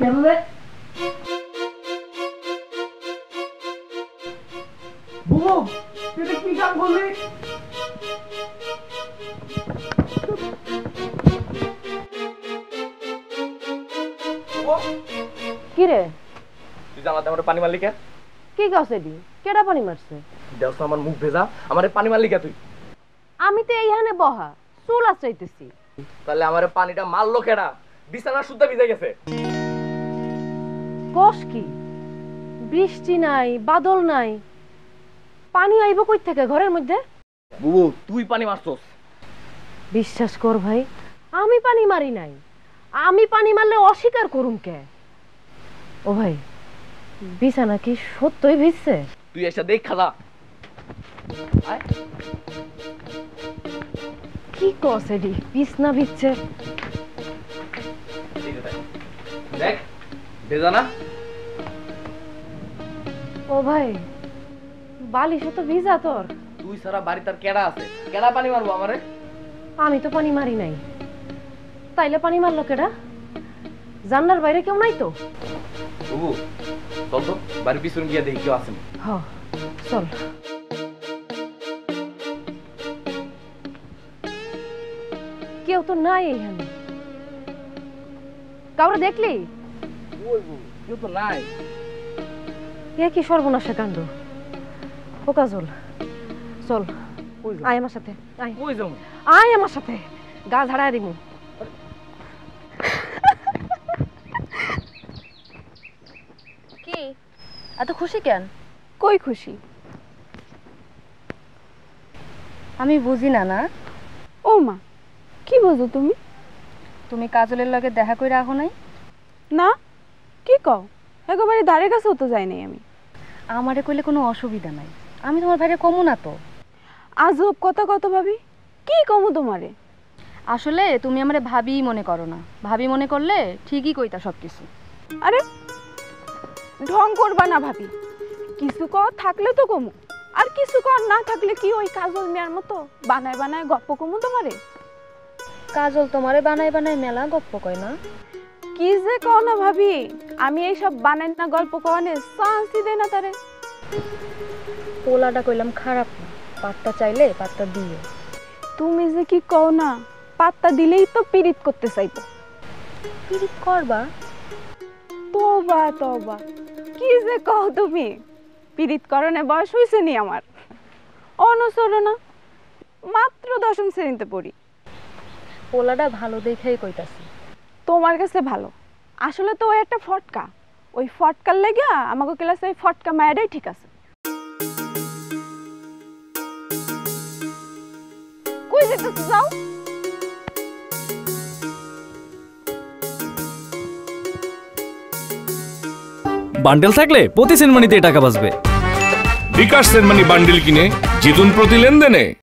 কেমনে বুবু তুই কি কাম করলি? কি রে তুই জানাতে আমার পানি মারলি কে? কি গাছে দি কেডা পানি মারছে? দেখ আমার মুখ ভেজা, আমারে পানি মারলি কে তুই? আমি তো এইখানে বহা চুল আচাইতেছি। তাহলে আমারে পানিটা মারলো কেডা? বিছানা শুদ্ধ ভিজে গেছে। কস কি? বৃষ্টি নাই, বাদল নাই, পানি আইব কই থেকে ঘরের মধ্যে? বুবু তুই পানি মারছস। বিশ্বাস কর ভাই, আমি পানি মারি নাই। আমি পানি মারলে অস্বীকার করুম কে? ও ভাই, বিছানা কি সত্যই ভিজছে? তুই এসে দেখ খালা। কি কস এডি? বিছনা ভিজছে? দেখ ভেজা না? ও ভাই, বালিশ তো ভিজা তোর। তুই সারা বাড়ি তার কেডা আছে? কেডা পানি মারবো আমারে? আমি তো পানি মারি নাই। তাইলে পানি মারলো কেডা? জান্নার বাইরে কেউ নাই তো? বুবু চল তো বাড়ির পিছনে গিয়ে দেখি কেউ আসেনি। হ চল। কেউ তো নাই এইখানে। কাউরে দেখলি? কেউ তো নাই। এ কি সর্বনাশা কাণ্ড! ও কাজল, চল আয় আমার সাথে। আয় কই যাও? আয় আমার সাথে, গা ঝাড়ায় দিমু। কি এত খুশি কেন? কই খুশি? আমি বুঝি না। না ও মা, কি বুঝো তুমি? তুমি কাজলের লগে দেখা করে রাখো নাই? না, কি কও? একেবারে ধারে কাছেও তো যাই নাই আমি। আমারে কইলে কোনো অসুবিধা নাই, আমি তোমার ভাইরে কমু না তো। আজব কথা কত ভাবি, কি কমু তোমারে? আসলে তুমি আমারে ভাবি মনে করো না, ভাবি মনে করলে ঠিকই কইতা সবকিছু। আরে ঢং করবা না ভাবি, কিছু কর থাকলে তো কমু, আর কিছু কর না থাকলে কি ওই কাজল মিয়ার মতো বানায় বানায় গপ্প কমু তোমারে? কাজল তোমারে বানায় বানায় মেলা গপ্প কয় না? কি যে কও না ভাবি, আমি এই সব বানাই না গল্প কওয়ানে চান্সই দেই না তারে। পোলাটা কইলাম খারাপ না, পাত্তা চাইলে পাত্তা দিও। তুমি যে কি কও না, পাত্তা দিলেই তো পীড়িত করতে চাইবো। পীড়িত করবা? তোবা তোবা, কি যে কও তুমি! পীড়িত করণে বয়স হইছে নি আমার? অনুসরণা, মাত্র 10ম শ্রেণীতে পড়ি। পোলাটা ভালো দেখেই কইতাছি। তোমার কাছে ভালো, আসলে তো ওই একটা ফটকা। ওই ফটকার লেগে আমাকে ক্লাসে ওই ফটকা মায়েরাই ঠিক আছে। কই যেতেছো যাও? বান্ডেল থাকলে প্রতি সেনমানিতে টাকা বাঁচবে। বিকাশ সেনমানি বান্ডেল কিনে জিতুন প্রতি লেনদেনে।